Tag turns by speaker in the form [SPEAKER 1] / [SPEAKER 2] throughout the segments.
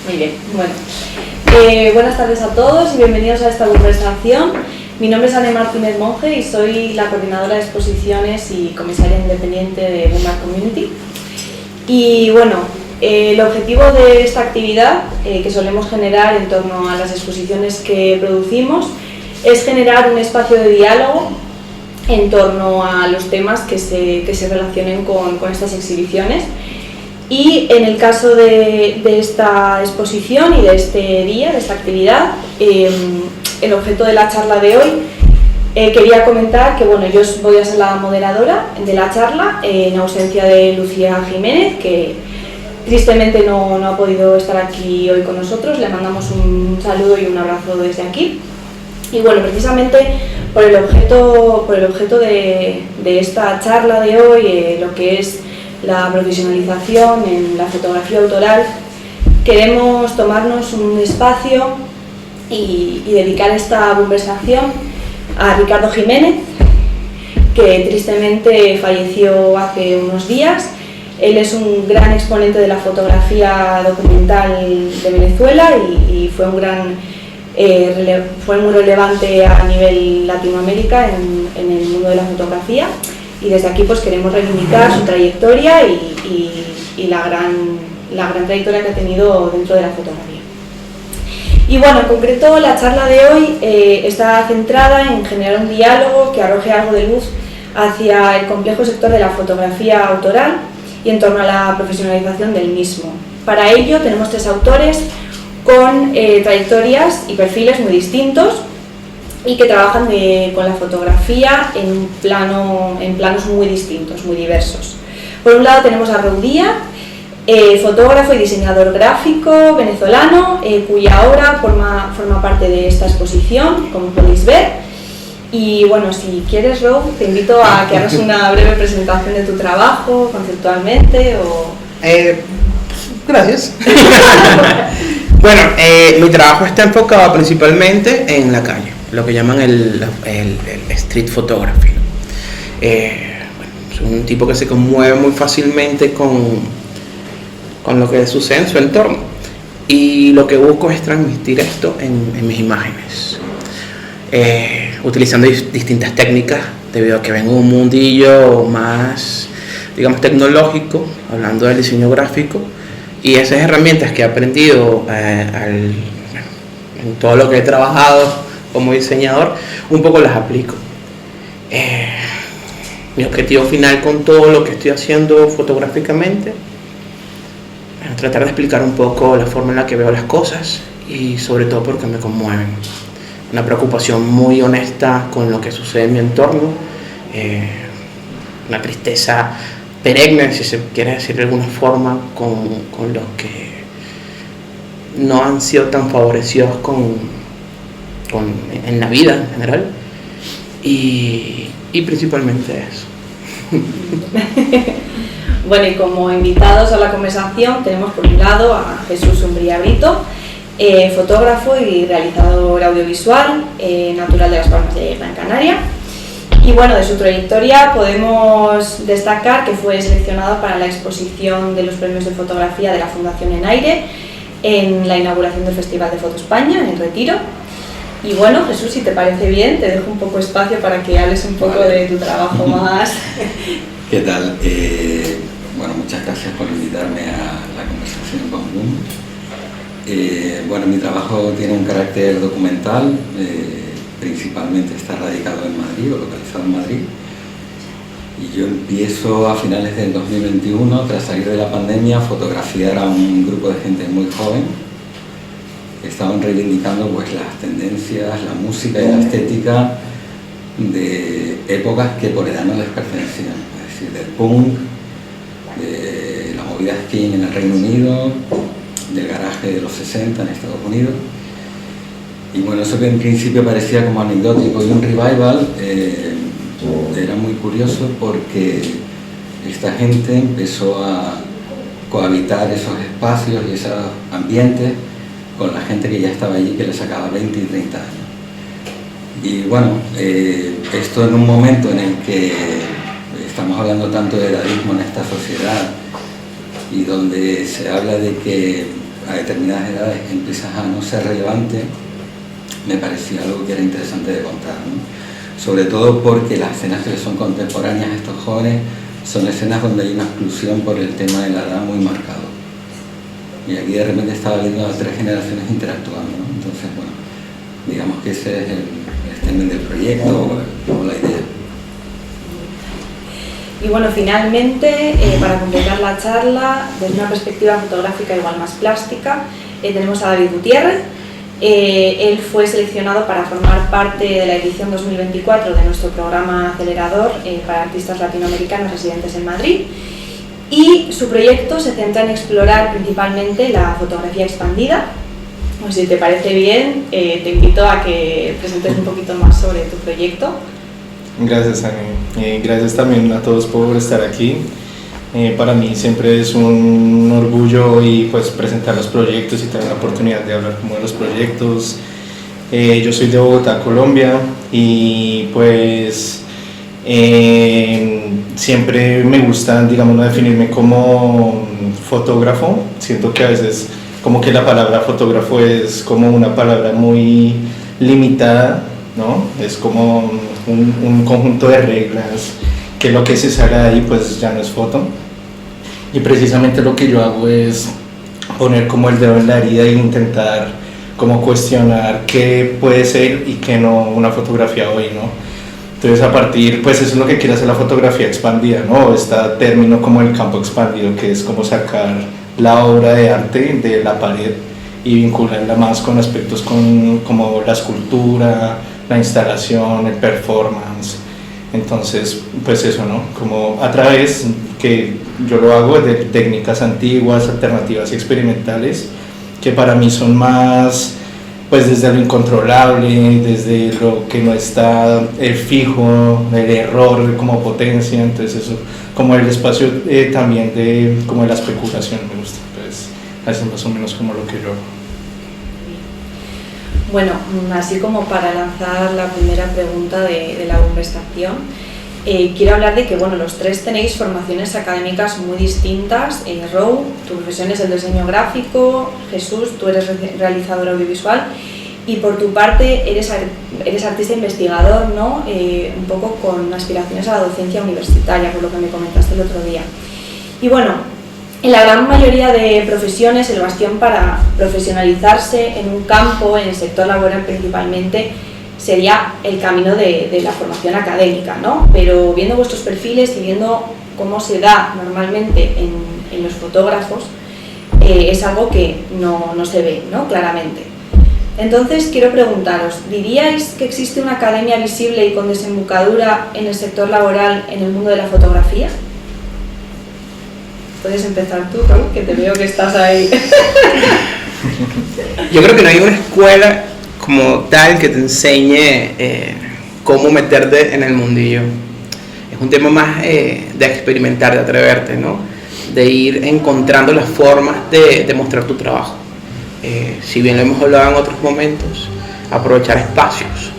[SPEAKER 1] Muy bien, bueno. Buenas tardes a todos y bienvenidos a esta conversación. Mi nombre es Ana Martínez Monge y soy la coordinadora de exposiciones y comisaria independiente de Boomar Community. Y bueno, el objetivo de esta actividad que solemos generar en torno a las exposiciones que producimos es generar un espacio de diálogo en torno a los temas que se relacionen con estas exhibiciones. Y en el caso de esta exposición y de este día, de esta actividad, el objeto de la charla de hoy, quería comentar que bueno, yo voy a ser la moderadora de la charla en ausencia de Lucía Jiménez, que tristemente no ha podido estar aquí hoy con nosotros. Le mandamos un saludo y un abrazo desde aquí. Y bueno, precisamente por el objeto de esta charla de hoy, lo que es la profesionalización en la fotografía autoral, queremos tomarnos un espacio y dedicar esta conversación a Ricardo Jiménez, que tristemente falleció hace unos días. Él es un gran exponente de la fotografía documental de Venezuela y fue muy relevante a nivel Latinoamérica en el mundo de la fotografía. Y desde aquí pues queremos reivindicar su trayectoria y la gran trayectoria que ha tenido dentro de la fotografía. Y bueno, en concreto la charla de hoy está centrada en generar un diálogo que arroje algo de luz hacia el complejo sector de la fotografía autoral y en torno a la profesionalización del mismo. Para ello tenemos tres autores con trayectorias y perfiles muy distintos y que trabajan con la fotografía en planos muy distintos, muy diversos. Por un lado tenemos a Raúl Díaz, fotógrafo y diseñador gráfico venezolano, cuya obra forma parte de esta exposición, como podéis ver. Y bueno, si quieres, Raúl, te invito a que hagas una breve presentación de tu trabajo, conceptualmente o...
[SPEAKER 2] Gracias. Bueno, mi trabajo está enfocado principalmente en la calle, lo que llaman el street photography. Soy un tipo que se conmueve muy fácilmente con lo que sucede en su entorno, y lo que busco es transmitir esto en mis imágenes, utilizando distintas técnicas, debido a que vengo de un mundillo más, digamos, tecnológico, hablando del diseño gráfico, y esas herramientas que he aprendido en todo lo que he trabajado como diseñador, un poco las aplico. Mi objetivo final con todo lo que estoy haciendo fotográficamente es tratar de explicar un poco la forma en la que veo las cosas y sobre todo porque me conmueven. Una preocupación muy honesta con lo que sucede en mi entorno, una tristeza perenne, si se quiere decir de alguna forma, con los que no han sido tan favorecidos en la vida en general, y principalmente eso.
[SPEAKER 1] Bueno, y como invitados a la conversación tenemos por un lado a Jesús Umbría Brito, fotógrafo y realizador audiovisual, natural de Las Palmas de Gran Canaria. Y bueno, de su trayectoria podemos destacar que fue seleccionado para la exposición de los premios de fotografía de la Fundación Enaire en la inauguración del Festival de Foto España, en el Retiro. Y bueno, Jesús, si te parece bien, te dejo un poco espacio para que hables un poco de tu trabajo más.
[SPEAKER 3] ¿Qué tal? Bueno, muchas gracias por invitarme a la conversación con Boom. Bueno, mi trabajo tiene un carácter documental, principalmente está radicado en Madrid o localizado en Madrid. Y yo empiezo a finales del 2021, tras salir de la pandemia, a fotografiar a un grupo de gente muy joven que estaban reivindicando pues las tendencias, la música y la estética de épocas que por edad no les pertenecían, es decir, del punk, de la movida skin en el Reino Unido, del garaje de los 60 en Estados Unidos. Y bueno, eso que en principio parecía como anecdótico y un revival, era muy curioso porque esta gente empezó a cohabitar esos espacios y esos ambientes con la gente que ya estaba allí, que le sacaba 20 y 30 años. Y bueno, esto en un momento en el que estamos hablando tanto de edadismo en esta sociedad y donde se habla de que a determinadas edades empiezas a no ser relevante, me parecía algo que era interesante de contar, ¿no? Sobre todo porque las escenas que son contemporáneas a estos jóvenes son escenas donde hay una exclusión por el tema de la edad muy marcado. Y aquí de repente estaba viendo a 3 generaciones interactuando, ¿no? Entonces, bueno, digamos que ese es el statement del proyecto o la idea.
[SPEAKER 1] Y bueno, finalmente, para completar la charla, desde una perspectiva fotográfica igual más plástica, tenemos a David Gutiérrez. Él fue seleccionado para formar parte de la edición 2024 de nuestro programa acelerador para artistas latinoamericanos residentes en Madrid, y su proyecto se centra en explorar principalmente la fotografía expandida. Pues si te parece bien, te invito a que presentes un poquito más sobre tu proyecto.
[SPEAKER 4] Gracias, Ani. Gracias también a todos por estar aquí. Para mí siempre es un orgullo y pues presentar los proyectos y tener la oportunidad de hablar como de los proyectos. Yo soy de Bogotá, Colombia, y pues siempre me gusta, digamos, no definirme como fotógrafo. Siento que a veces como que la palabra fotógrafo es como una palabra muy limitada, ¿no? Es como un conjunto de reglas que lo que se sale de ahí pues ya no es foto. Y precisamente lo que yo hago es poner como el dedo en la herida e intentar como cuestionar qué puede ser y qué no una fotografía hoy, ¿no? Entonces a partir, pues eso es lo que quiere hacer la fotografía expandida, ¿no? Este término como el campo expandido, que es como sacar la obra de arte de la pared y vincularla más con aspectos como la escultura, la instalación, el performance. Entonces, pues eso, ¿no? Como a través que yo lo hago de técnicas antiguas, alternativas y experimentales, que para mí son más, pues desde lo incontrolable, desde lo que no está fijo, el error como potencia. Entonces eso, como el espacio también de como de la especulación me gusta. Entonces, así es más o menos como lo que yo hago.
[SPEAKER 1] Bueno, así como para lanzar la primera pregunta de la conversación, quiero hablar de que bueno, los 3 tenéis formaciones académicas muy distintas. Rou, tu profesión es el diseño gráfico; Jesús, tú eres realizador audiovisual, y por tu parte eres artista investigador, ¿no? Un poco con aspiraciones a la docencia universitaria, por lo que me comentaste el otro día. Y bueno, en la gran mayoría de profesiones, el bastión para profesionalizarse en un campo, en el sector laboral principalmente, sería el camino de la formación académica, ¿no? Pero viendo vuestros perfiles y viendo cómo se da normalmente en los fotógrafos, es algo que no se ve, ¿no? Claramente. Entonces, quiero preguntaros, ¿diríais que existe una academia visible y con desembocadura en el sector laboral en el mundo de la fotografía? Puedes empezar tú, Raúl, que te veo que estás ahí.
[SPEAKER 2] Yo creo que no hay una escuela como tal que te enseñe cómo meterte en el mundillo. Es un tema más de experimentar, de atreverte, ¿no? De ir encontrando las formas de mostrar tu trabajo. Si bien lo hemos hablado en otros momentos, aprovechar espacios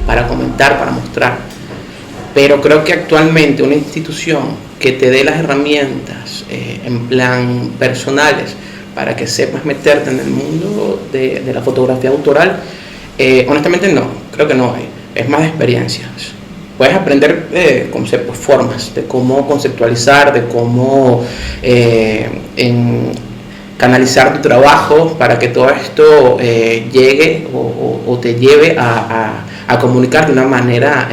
[SPEAKER 2] para comentar, para mostrar. Pero creo que actualmente una institución que te dé las herramientas en plan personales para que sepas meterte en el mundo de la fotografía autoral, honestamente no, creo que no hay. Es más de experiencias. Puedes aprender conceptos, formas de cómo conceptualizar, de cómo canalizar tu trabajo para que todo esto llegue o te lleve a comunicar de una manera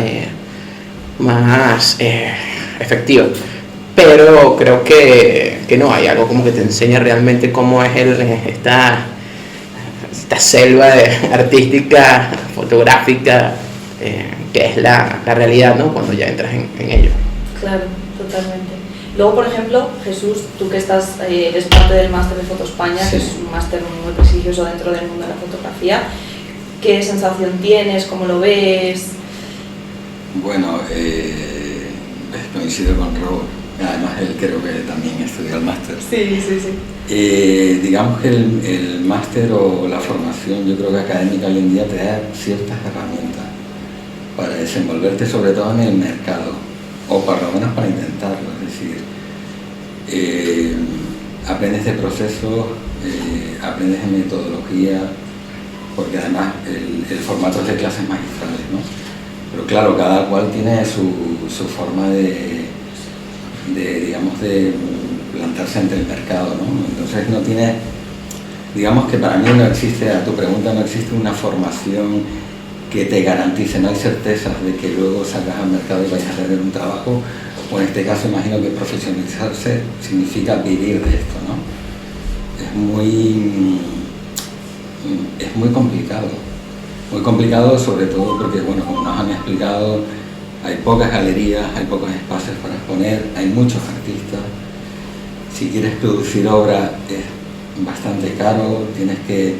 [SPEAKER 2] más efectiva. Pero creo que no hay algo como que te enseñe realmente cómo es esta selva artística, fotográfica, que es la realidad, ¿no? Cuando ya entras en ello.
[SPEAKER 1] Claro, totalmente. Luego, por ejemplo, Jesús, tú que eres parte del máster de Foto España, sí, que es un máster muy prestigioso dentro del mundo de la fotografía, ¿qué sensación tienes? ¿Cómo lo ves?
[SPEAKER 3] Bueno, coincido con Rob. Además, él creo que también estudió el máster.
[SPEAKER 1] Sí, sí, sí.
[SPEAKER 3] Digamos que el máster o la formación, yo creo que académica hoy en día te da ciertas herramientas para desenvolverte, sobre todo en el mercado, o por lo menos para intentarlo. Es decir, aprendes de procesos, aprendes de metodología, porque además el formato es de clases magistrales, ¿no? Pero claro, cada cual tiene su forma de plantarse ante el mercado, ¿no? Entonces no tiene, digamos que para mí no existe, a tu pregunta, no existe una formación que te garantice, no hay certezas de que luego salgas al mercado y vayas a tener un trabajo, o en este caso imagino que profesionalizarse significa vivir de esto, ¿no? Es muy complicado sobre todo porque, bueno, como nos han explicado, hay pocas galerías, hay pocos espacios para exponer, hay muchos artistas. Si quieres producir obra es bastante caro, tienes que,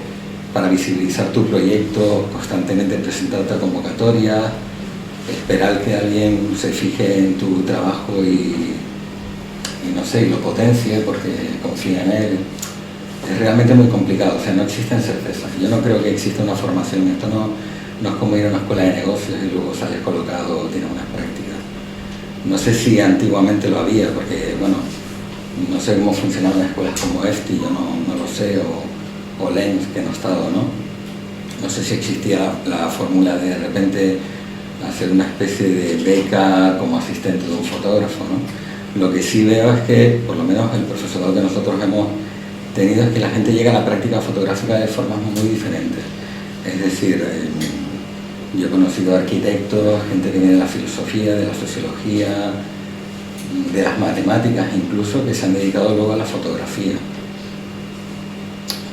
[SPEAKER 3] para visibilizar tu proyecto, constantemente presentarte a convocatorias, esperar que alguien se fije en tu trabajo y no sé, y lo potencie porque confía en él. Es realmente muy complicado, o sea, no existen certezas. Yo no creo que exista una formación, esto no es como ir a una escuela de negocios y luego sales colocado o tienes unas prácticas. No sé si antiguamente lo había, porque, bueno, no sé cómo funcionaban las escuelas como EFTI, yo no lo sé, o LENS, que no he estado, ¿no? No sé si existía la fórmula de repente hacer una especie de beca como asistente de un fotógrafo, ¿no? Lo que sí veo es que, por lo menos el profesorado que nosotros hemos tenido, es que la gente llega a la práctica fotográfica de formas muy diferentes. Es decir, yo he conocido arquitectos, gente que viene de la filosofía, de la sociología, de las matemáticas incluso, que se han dedicado luego a la fotografía.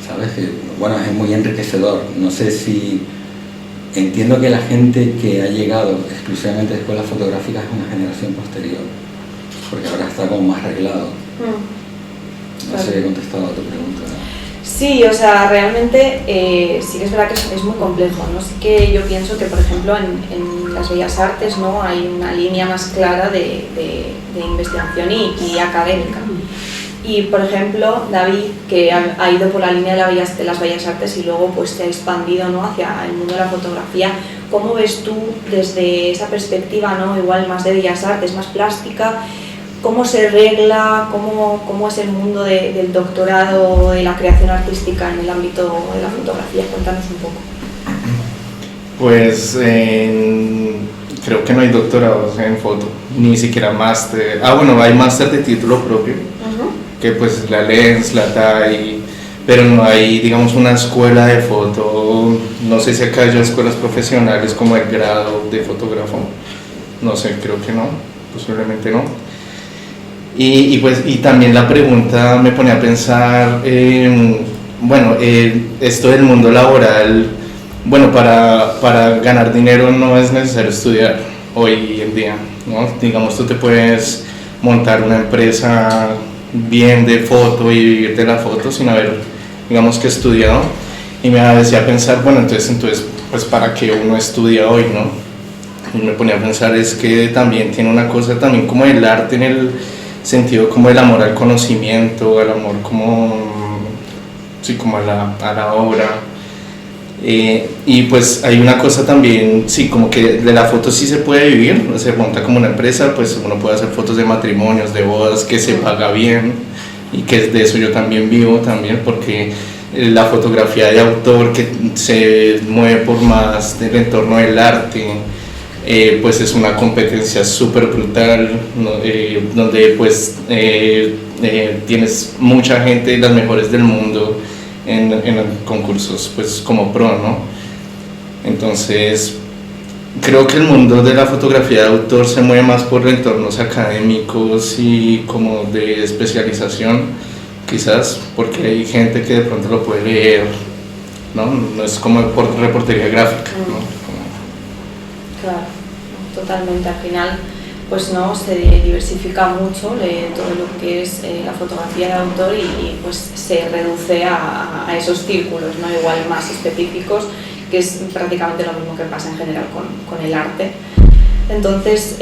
[SPEAKER 3] ¿Sabes? Que, bueno, es muy enriquecedor. No sé si... Entiendo que la gente que ha llegado exclusivamente de escuelas fotográficas es una generación posterior, porque ahora está como más reglado. No sé si he contestado a tu pregunta.
[SPEAKER 1] Sí, o sea, realmente sí que es verdad que es muy complejo, ¿no? Sí que yo pienso que, por ejemplo, en las Bellas Artes, ¿no?, hay una línea más clara de investigación y académica. Y, por ejemplo, David, que ha ido por la línea de las Bellas Artes y luego pues se ha expandido, ¿no?, hacia el mundo de la fotografía, ¿cómo ves tú desde esa perspectiva, ¿no?, igual más de Bellas Artes, más plástica? ¿Cómo se regla? ¿Cómo es el mundo del doctorado, de la creación artística en el ámbito de la fotografía? Cuéntanos un poco.
[SPEAKER 4] Pues creo que no hay doctorados en foto, ni siquiera máster. Bueno, hay máster de título propio, que pues la LENS, la TAI, pero no hay, digamos, una escuela de foto. No sé si acá hay escuelas profesionales como el grado de fotógrafo. No sé, creo que no, posiblemente no. Y también la pregunta me pone a pensar, bueno, esto del mundo laboral, bueno, para ganar dinero no es necesario estudiar hoy en día, ¿no? Digamos, tú te puedes montar una empresa bien de foto y vivir de la foto sin haber, digamos, que estudiado. Y me hacía pensar, bueno, entonces pues ¿para qué uno estudia hoy, no? Y me ponía a pensar, es que también tiene una cosa también como el arte en el sentido como el amor al conocimiento, el amor como, sí, como a la obra. Y pues hay una cosa también, sí, como que de la foto sí se puede vivir, se monta como una empresa, pues uno puede hacer fotos de matrimonios, de bodas, que se paga bien, y que de eso yo también vivo también, porque la fotografía de autor que se mueve por más del entorno del arte, pues es una competencia súper brutal, ¿no? Donde pues tienes mucha gente, las mejores del mundo en concursos pues como pro, ¿no? Entonces creo que el mundo de la fotografía de autor se mueve más por entornos académicos y como de especialización, quizás porque hay gente que de pronto lo puede leer, ¿no? No es como por reportería gráfica, ¿no?
[SPEAKER 1] Claro, totalmente. Al final, pues no, se diversifica mucho todo lo que es la fotografía de autor y pues se reduce a esos círculos, ¿no?, igual más específicos, que es prácticamente lo mismo que pasa en general con el arte. Entonces,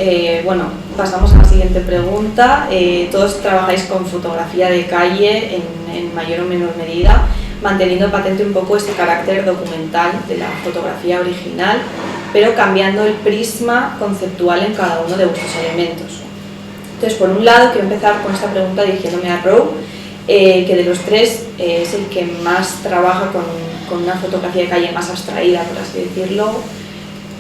[SPEAKER 1] bueno, pasamos a la siguiente pregunta. Todos trabajáis con fotografía de calle en mayor o menor medida, manteniendo patente un poco ese carácter documental de la fotografía original, pero cambiando el prisma conceptual en cada uno de vuestros elementos. Entonces, por un lado, quiero empezar con esta pregunta dirigiéndome a Ro. que de los tres es el que más trabaja con una fotografía de calle más abstraída, por así decirlo.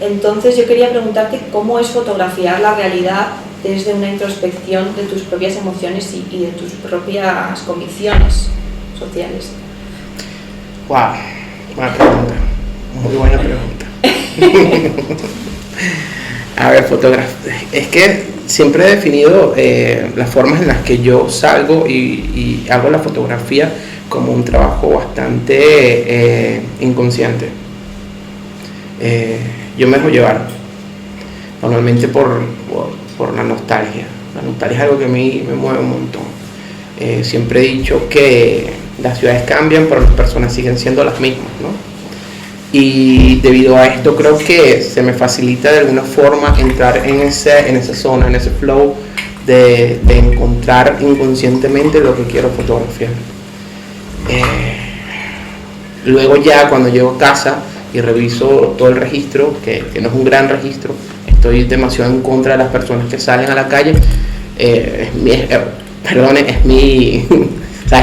[SPEAKER 1] Entonces yo quería preguntarte cómo es fotografiar la realidad desde una introspección de tus propias emociones y de tus propias convicciones sociales.
[SPEAKER 2] Wow, buena pregunta, muy buena pregunta. A ver, es que siempre he definido las formas en las que yo salgo y hago la fotografía como un trabajo bastante inconsciente. Yo me dejo llevar normalmente por la nostalgia. La nostalgia es algo que a mí me mueve un montón. Siempre he dicho que las ciudades cambian, pero las personas siguen siendo las mismas, ¿no? Y debido a esto creo que se me facilita de alguna forma entrar en esa zona, en ese flow de encontrar inconscientemente lo que quiero fotografiar. Luego ya cuando llego a casa y reviso todo el registro, que no es un gran registro, estoy demasiado en contra de las personas que salen a la calle, es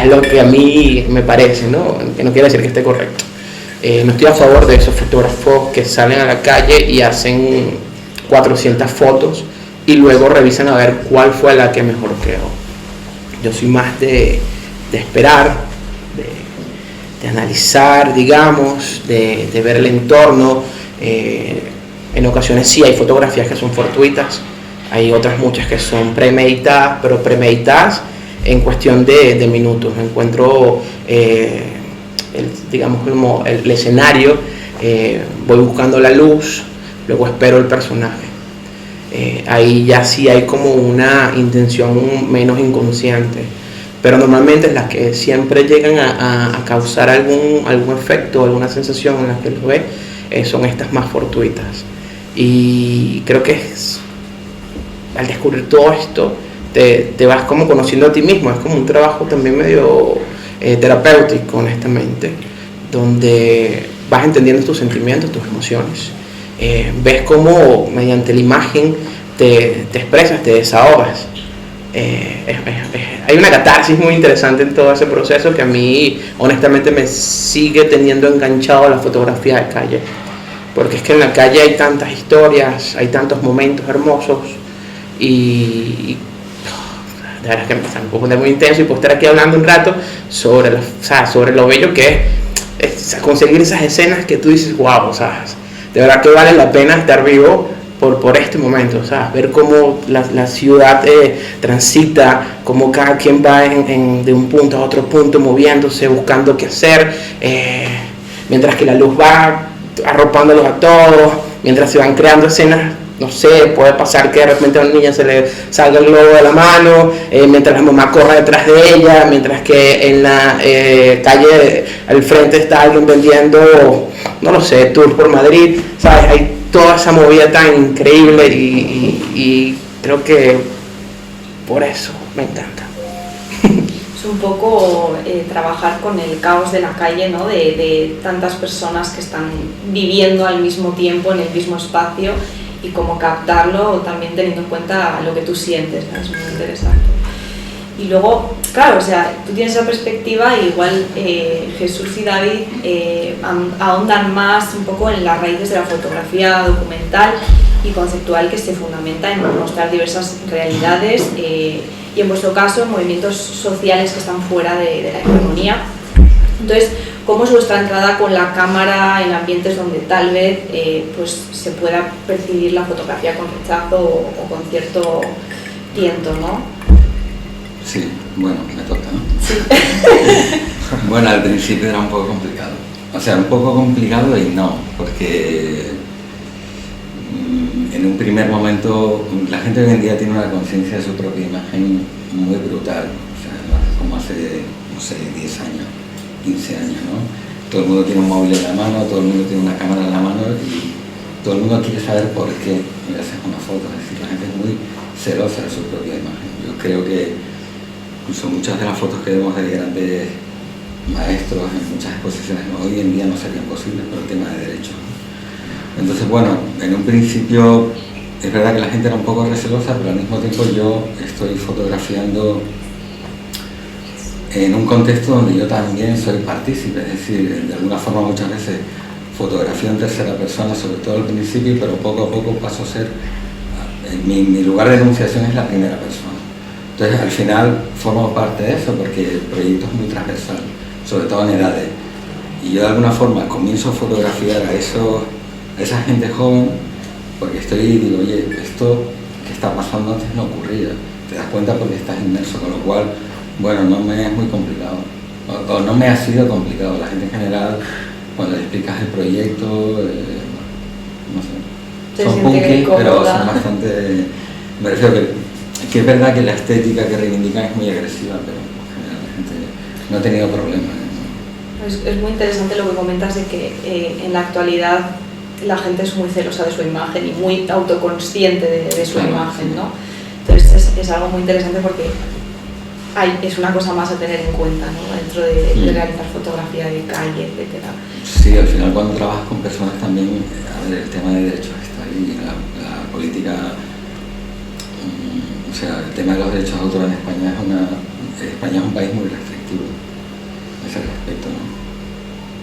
[SPEAKER 2] lo que a mí me parece, ¿no? Que no quiere decir que esté correcto. No estoy a favor de esos fotógrafos que salen a la calle y hacen 400 fotos y luego revisan a ver cuál fue la que mejor quedó. Yo soy más de esperar, de analizar, digamos, de ver el entorno. En ocasiones sí hay fotografías que son fortuitas, hay otras muchas que son premeditadas, pero premeditadas en cuestión de minutos. Encuentro el escenario, voy buscando la luz, luego espero el personaje. Ahí ya sí hay como una intención menos inconsciente, pero normalmente las que siempre llegan a causar algún efecto, alguna sensación en la que lo ve, son estas más fortuitas. Y creo que al descubrir todo esto te vas como conociendo a ti mismo. Es como un trabajo también medio terapéutico, honestamente, donde vas entendiendo tus sentimientos, tus emociones, ves cómo mediante la imagen te expresas, te desahogas. Hay una catarsis muy interesante en todo ese proceso que a mí honestamente me sigue teniendo enganchado a la fotografía de calle, porque es que en la calle hay tantas historias, hay tantos momentos hermosos y de verdad que me puedo poner muy intenso y puedo estar aquí hablando un rato sobre lo bello que es conseguir esas escenas que tú dices, wow, ¿sabes? De verdad que vale la pena estar vivo por este momento, ¿sabes? Ver cómo la ciudad transita, cómo cada quien va de un punto a otro punto, moviéndose, buscando qué hacer, mientras que la luz va arropándolos a todos, mientras se van creando escenas. No sé, puede pasar que de repente a una niña se le salga el globo de la mano, mientras la mamá corre detrás de ella, mientras que en la calle al frente está alguien vendiendo, no lo sé, tour por Madrid, ¿sabes? Hay toda esa movida tan increíble y creo que por eso me encanta.
[SPEAKER 1] Es un poco trabajar con el caos de la calle, ¿no? De tantas personas que están viviendo al mismo tiempo en el mismo espacio y cómo captarlo también teniendo en cuenta lo que tú sientes, ¿no? Es muy interesante. Y luego, claro, o sea, tú tienes esa perspectiva y igual Jesús y David ahondan más un poco en las raíces de la fotografía documental y conceptual que se fundamenta en mostrar diversas realidades y en vuestro caso movimientos sociales que están fuera de la hegemonía. Entonces, ¿cómo es vuestra entrada con la cámara en ambientes donde tal vez pues se pueda percibir la fotografía con rechazo o con cierto tiento, ¿no?
[SPEAKER 3] Sí, bueno, me toca, ¿no?
[SPEAKER 1] Sí.
[SPEAKER 3] Bueno, al principio era un poco complicado. O sea, un poco complicado y no, porque en un primer momento la gente hoy en día tiene una conciencia de su propia imagen muy brutal. O sea, como hace, no sé, 10 años, 15 años, ¿no? Todo el mundo tiene un móvil en la mano, todo el mundo tiene una cámara en la mano y todo el mundo quiere saber por qué le haces una foto. Es decir, la gente es muy celosa de su propia imagen. Yo creo que incluso muchas de las fotos que vemos de grandes maestros en muchas exposiciones hoy en día no serían posibles por el tema de derechos. Entonces, bueno, en un principio es verdad que la gente era un poco recelosa, pero al mismo tiempo yo estoy fotografiando en un contexto donde yo también soy partícipe, es decir, de alguna forma muchas veces fotografía en tercera persona, sobre todo al principio, pero poco a poco paso a ser, mi lugar de enunciación es la primera persona. Entonces al final formo parte de eso porque el proyecto es muy transversal, sobre todo en edades. Y yo de alguna forma comienzo a fotografiar a esa gente joven porque digo, oye, esto que está pasando antes no ocurría. Te das cuenta porque estás inmerso, con lo cual, bueno, no me es muy complicado. O no me ha sido complicado. La gente en general, cuando le explicas el proyecto, no sé, son punky, pero son bastante... Me refiero que es verdad que la estética que reivindican es muy agresiva, pero en general la gente no ha tenido problemas.
[SPEAKER 1] Es muy interesante lo que comentas de que en la actualidad la gente es muy celosa de su imagen y muy autoconsciente de su imagen, ¿no? Entonces es algo muy interesante porque es una cosa más a tener en cuenta, ¿no? Dentro de realizar fotografía de calle, etc.
[SPEAKER 3] Sí, al final cuando trabajas con personas también, a ver, el tema de derechos está ahí, la política, o sea, el tema de los derechos de autor en España España es un país muy restrictivo a ese respecto, ¿no?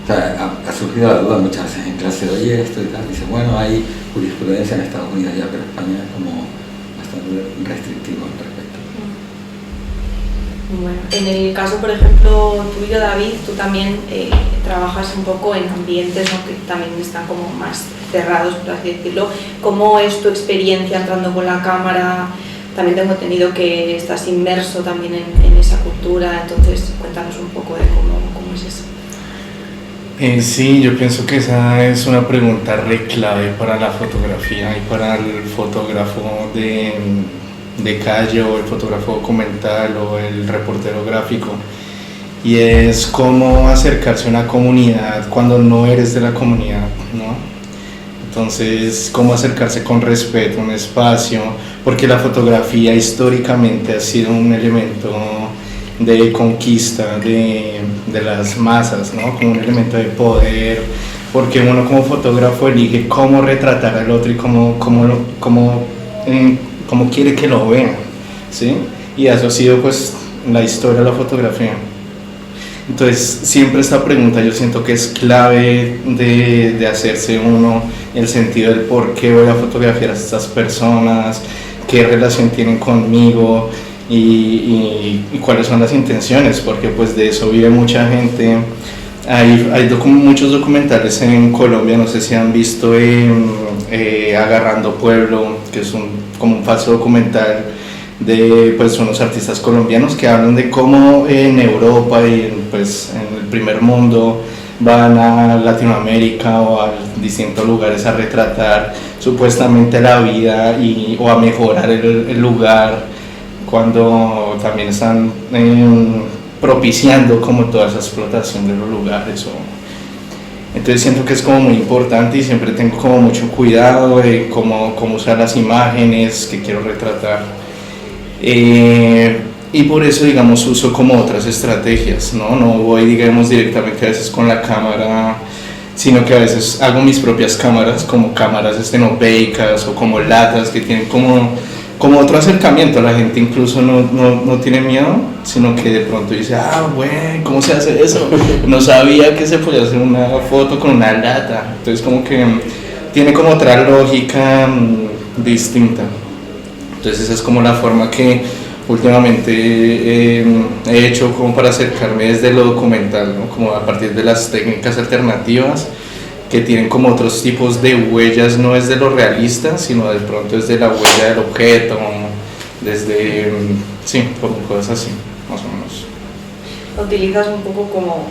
[SPEAKER 3] O sea, ha surgido la duda muchas veces en clase de, oye, esto y tal, dice, bueno, hay jurisprudencia en Estados Unidos ya, pero España es como bastante restrictivo al respecto.
[SPEAKER 1] Bueno, en el caso, por ejemplo, tuyo, David, tú también trabajas un poco en ambientes, ¿no?, que también están como más cerrados, por así decirlo. ¿Cómo es tu experiencia entrando con la cámara? También tengo entendido que estás inmerso también en esa cultura, entonces cuéntanos un poco de cómo es eso.
[SPEAKER 4] Sí, yo pienso que esa es una pregunta re clave para la fotografía y para el fotógrafo de calle o el fotógrafo documental o el reportero gráfico, y es cómo acercarse a una comunidad cuando no eres de la comunidad, ¿no? Entonces, cómo acercarse con respeto a un espacio, porque la fotografía históricamente ha sido un elemento de conquista de las masas, ¿no? Como un elemento de poder, porque uno como fotógrafo elige cómo retratar al otro y cómo quiere que lo vean, ¿sí? Y eso ha sido pues la historia de la fotografía. Entonces siempre esta pregunta yo siento que es clave de hacerse uno, el sentido del por qué voy a fotografiar a estas personas, qué relación tienen conmigo y cuáles son las intenciones, porque pues de eso vive mucha gente. Hay muchos documentales en Colombia, no sé si han visto Agarrando Pueblo, que es como un falso documental de pues unos artistas colombianos que hablan de cómo en Europa y pues en el primer mundo van a Latinoamérica o a distintos lugares a retratar supuestamente la vida o a mejorar el lugar, cuando también están propiciando como toda esa explotación de los lugares. Entonces siento que es como muy importante y siempre tengo como mucho cuidado de cómo usar las imágenes que quiero retratar. Y por eso, digamos, uso como otras estrategias, ¿no? No voy, digamos, directamente a veces con la cámara, sino que a veces hago mis propias cámaras, como cámaras estenopeicas o como latas que tienen como otro acercamiento. La gente incluso no tiene miedo, sino que de pronto dice, bueno, ¿cómo se hace eso? No sabía que se podía hacer una foto con una lata. Entonces como que tiene como otra lógica distinta. Entonces esa es como la forma que últimamente he hecho como para acercarme desde lo documental, ¿no? Como a partir de las técnicas alternativas que tienen como otros tipos de huellas, no es de lo realista, sino de pronto es de la huella del objeto, desde, sí, cosas así, más o menos.
[SPEAKER 1] Utilizas un poco como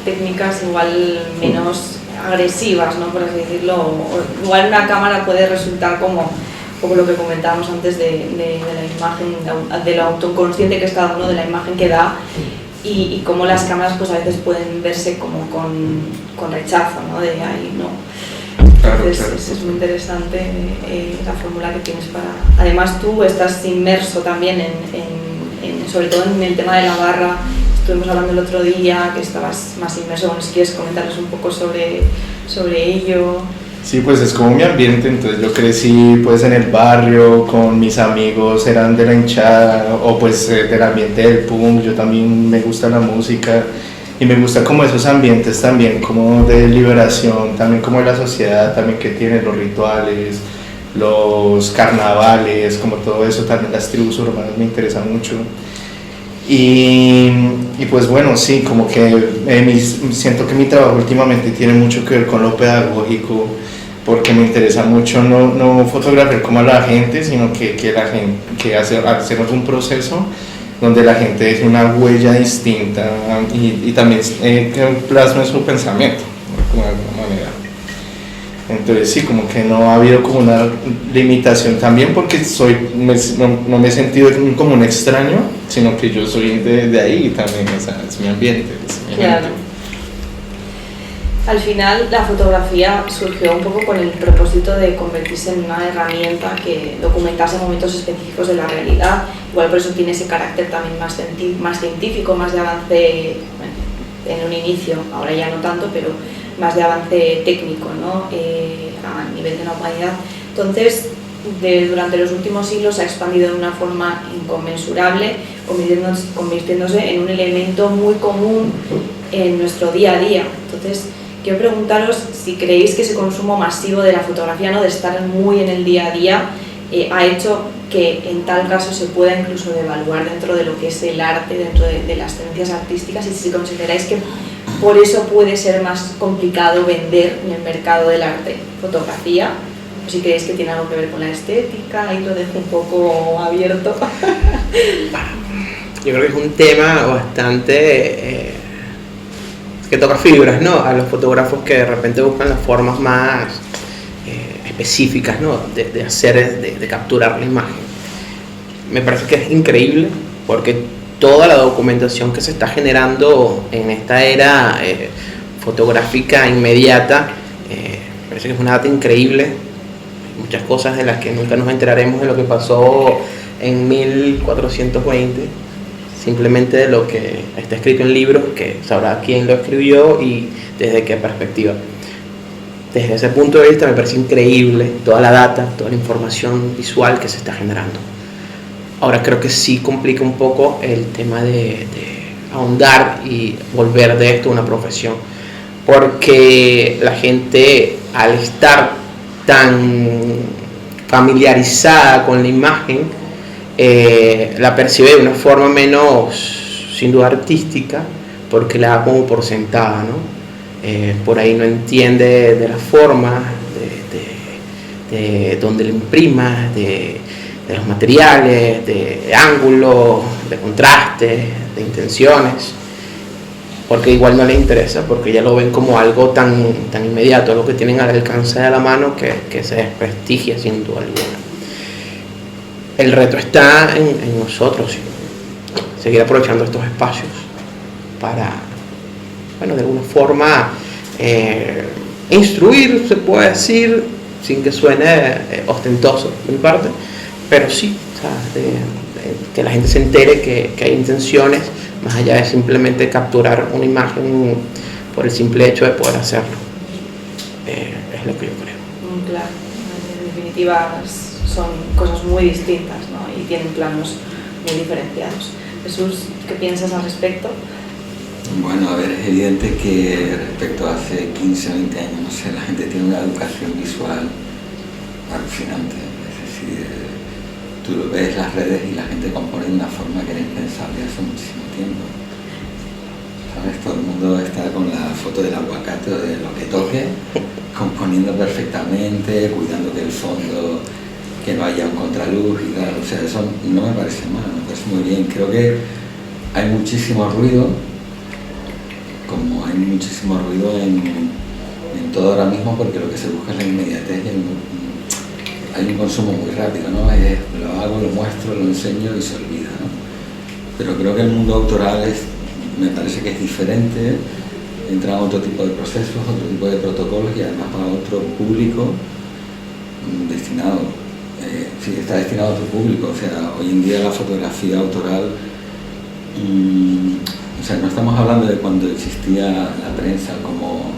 [SPEAKER 1] técnicas igual menos agresivas, ¿no?, por así decirlo, o igual una cámara puede resultar como un poco lo que comentábamos antes de la imagen, de lo autoconsciente que es cada uno de la imagen que da, y cómo las cámaras pues a veces pueden verse como con rechazo, ¿no?, de ahí no. Entonces claro. Es muy interesante la fórmula que tienes para... Además tú estás inmerso también sobre todo en el tema de la barra. Estuvimos hablando el otro día que estabas más inmerso. Bueno, si quieres comentarnos un poco sobre ello.
[SPEAKER 4] Sí, pues es como mi ambiente, entonces yo crecí pues en el barrio con mis amigos, eran de la hinchada o pues del ambiente del punk, yo también me gusta la música y me gusta como esos ambientes también como de liberación, también como de la sociedad, también que tiene los rituales, los carnavales, como todo eso, también las tribus urbanas me interesan mucho. Y pues bueno, sí, como que siento que mi trabajo últimamente tiene mucho que ver con lo pedagógico, porque me interesa mucho no fotografiar como a la gente, sino que la gente, que hacer un proceso donde la gente deje una huella distinta y también que plasme su pensamiento, como de alguna manera. Entonces sí, como que no ha habido como una limitación también porque no me he sentido como un extraño, sino que yo soy de ahí también, o sea, es mi ambiente, es mi
[SPEAKER 1] Claro.
[SPEAKER 4] gente.
[SPEAKER 1] Al final la fotografía surgió un poco con el propósito de convertirse en una herramienta que documentase momentos específicos de la realidad, igual por eso tiene ese carácter también más científico, más de avance, bueno, en un inicio, ahora ya no tanto, pero más de avance técnico, ¿no? A nivel de la humanidad. Entonces, durante los últimos siglos se ha expandido de una forma inconmensurable, convirtiéndose en un elemento muy común en nuestro día a día. Entonces, quiero preguntaros si creéis que ese consumo masivo de la fotografía, ¿no?, de estar muy en el día a día, ha hecho que en tal caso se pueda incluso devaluar dentro de lo que es el arte, dentro de las tendencias artísticas, y si consideráis que por eso puede ser más complicado vender en el mercado del arte fotografía, o si creéis que tiene algo que ver con la estética, ahí lo dejo un poco abierto.
[SPEAKER 2] Yo creo que es un tema bastante que toca fibras, ¿no? A los fotógrafos que de repente buscan las formas más específicas, ¿no?, de capturar la imagen. Me parece que es increíble porque toda la documentación que se está generando en esta era fotográfica inmediata, me parece que es una data increíble. Hay muchas cosas de las que nunca nos enteraremos de lo que pasó en 1420, simplemente de lo que está escrito en libros, que sabrá quién lo escribió y desde qué perspectiva. Desde ese punto de vista me parece increíble toda la data, toda la información visual que se está generando. Ahora creo que sí complica un poco el tema de ahondar y volver de esto una profesión, porque la gente, al estar tan familiarizada con la imagen, la percibe de una forma menos, sin duda, artística, porque la da como por sentada, ¿no? Por ahí no entiende de la forma, de dónde lo imprimas, de los materiales, de ángulos, de contrastes, de intenciones, porque igual no les interesa, porque ya lo ven como algo tan inmediato, algo que tienen al alcance de la mano, que se desprestigia sin duda alguna. El reto está en nosotros, seguir aprovechando estos espacios para, bueno, de alguna forma instruir, se puede decir, sin que suene ostentoso de mi parte, pero sí, o sea, que la gente se entere que hay intenciones más allá de simplemente capturar una imagen por el simple hecho de poder hacerlo. Es lo que yo creo.
[SPEAKER 1] Claro, en definitiva son cosas muy distintas, ¿no?, y tienen planos muy diferenciados. Jesús, ¿qué piensas al respecto?
[SPEAKER 3] Bueno, a ver, es evidente que respecto a hace 15 o 20 años, no sé, la gente tiene una educación visual alucinante. Es decir, tú lo ves en las redes y la gente compone de una forma que era impensable hace muchísimo tiempo. ¿Sabes? Todo el mundo está con la foto del aguacate o de lo que toque, componiendo perfectamente, cuidando que el fondo, que no haya un contraluz y tal. O sea, eso no me parece mal, me parece muy bien. Creo que hay muchísimo ruido, como hay muchísimo ruido en todo ahora mismo, porque lo que se busca es la inmediatez y hay un consumo muy rápido, ¿no? Lo hago, lo muestro, lo enseño y se olvida, ¿no? Pero creo que el mundo autoral me parece que es diferente, entra a otro tipo de procesos, otro tipo de protocolos y además a otro público destinado, sí, está destinado a otro público. O sea, hoy en día la fotografía autoral, o sea, no estamos hablando de cuando existía la prensa como